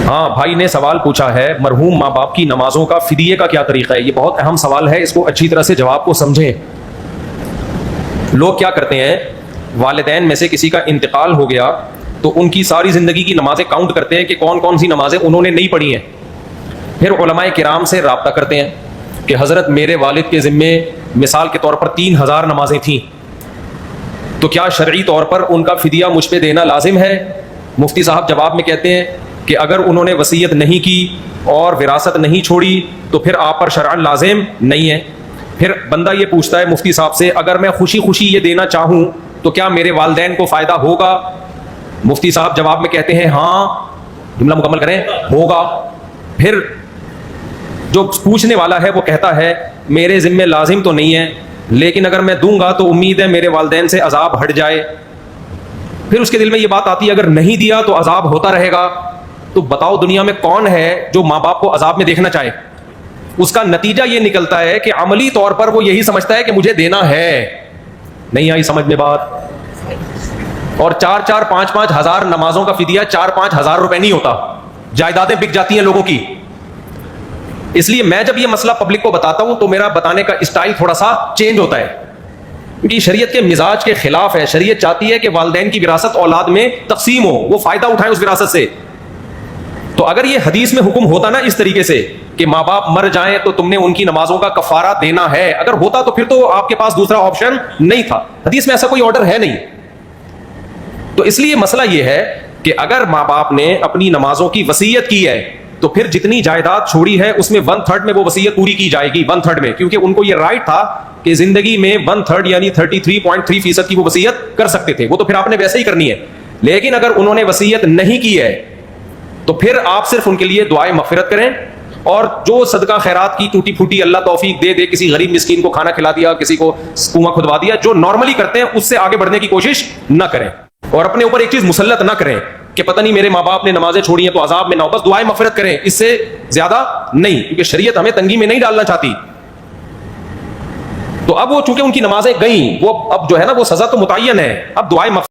ہاں بھائی نے سوال پوچھا ہے مرحوم ماں باپ کی نمازوں کا فدیے کا کیا طریقہ ہے. یہ بہت اہم سوال ہے, اس کو اچھی طرح سے جواب کو سمجھیں. لوگ کیا کرتے ہیں, والدین میں سے کسی کا انتقال ہو گیا تو ان کی ساری زندگی کی نمازیں کاؤنٹ کرتے ہیں کہ کون کون سی نمازیں انہوں نے نہیں پڑھی ہیں. پھر علماء کرام سے رابطہ کرتے ہیں کہ حضرت میرے والد کے ذمے مثال کے طور پر 3000 نمازیں تھیں, تو کیا شرعی طور پر ان کا فدیہ مجھ پہ دینا لازم ہے؟ مفتی صاحب جواب میں کہتے ہیں کہ اگر انہوں نے وصیت نہیں کی اور وراثت نہیں چھوڑی تو پھر آپ پر شرعاً لازم نہیں ہے. پھر بندہ یہ پوچھتا ہے مفتی صاحب سے, اگر میں خوشی خوشی یہ دینا چاہوں تو کیا میرے والدین کو فائدہ ہوگا؟ مفتی صاحب جواب میں کہتے ہیں ہاں, جملہ مکمل کریں, ہوگا. پھر جو پوچھنے والا ہے وہ کہتا ہے میرے ذمہ لازم تو نہیں ہے, لیکن اگر میں دوں گا تو امید ہے میرے والدین سے عذاب ہٹ جائے. پھر اس کے دل میں یہ بات آتی ہے اگر نہیں دیا تو عذاب ہوتا رہے گا. تو بتاؤ دنیا میں کون ہے جو ماں باپ کو عذاب میں دیکھنا چاہے؟ اس کا نتیجہ یہ نکلتا ہے کہ عملی طور پر وہ یہی سمجھتا ہے کہ مجھے دینا ہے. نہیں آئی سمجھ میں بات؟ اور 4-4 5-5 ہزار نمازوں کا فدیہ 4-5 ہزار روپے نہیں ہوتا, جائیدادیں بک جاتی ہیں لوگوں کی. اس لیے میں جب یہ مسئلہ پبلک کو بتاتا ہوں تو میرا بتانے کا اسٹائل تھوڑا سا چینج ہوتا ہے, کیونکہ شریعت کے مزاج کے خلاف ہے. شریعت چاہتی ہے کہ والدین کی وراثت اولاد میں تقسیم ہو, وہ فائدہ اٹھائیں اس وراثت سے. تو اگر یہ حدیث میں حکم ہوتا نا اس طریقے سے کہ ماں باپ مر جائیں تو تم نے ان کی نمازوں کا کفارہ دینا ہے, اگر ہوتا تو پھر تو آپ کے پاس دوسرا آپشن نہیں تھا. حدیث میں ایسا کوئی آرڈر ہے نہیں. تو اس لیے مسئلہ یہ ہے کہ اگر ماں باپ نے اپنی نمازوں کی وصیت کی ہے تو پھر جتنی جائیداد چھوڑی ہے اس میں 1/3 میں وہ وصیت پوری کی جائے گی, 1/3 میں, کیونکہ ان کو یہ رائٹ تھا کہ زندگی میں 1/3 یعنی 33.3% کی وہ وصیت کر سکتے تھے. وہ تو پھر آپ نے ویسے ہی کرنی ہے. لیکن اگر انہوں نے وصیت نہیں کی ہے تو پھر آپ صرف ان کے لیے دعائے مغفرت کریں, اور جو صدقہ خیرات کی ٹوٹی پھوٹی اللہ توفیق دے دے, کسی غریب مسکین کو کھانا کھلا دیا, کسی کو کنواں کھدوا دیا, جو نارملی کرتے ہیں اس سے آگے بڑھنے کی کوشش نہ کریں. اور اپنے اوپر ایک چیز مسلط نہ کریں کہ پتہ نہیں میرے ماں باپ نے نمازیں چھوڑی ہیں تو عذاب میں نہ ہو, بس دعائیں مغفرت کریں, اس سے زیادہ نہیں, کیونکہ شریعت ہمیں تنگی میں نہیں ڈالنا چاہتی. تو اب وہ چونکہ ان کی نمازیں گئیں, وہ اب جو ہے نا وہ سزا تو متعین ہے, اب دعائیں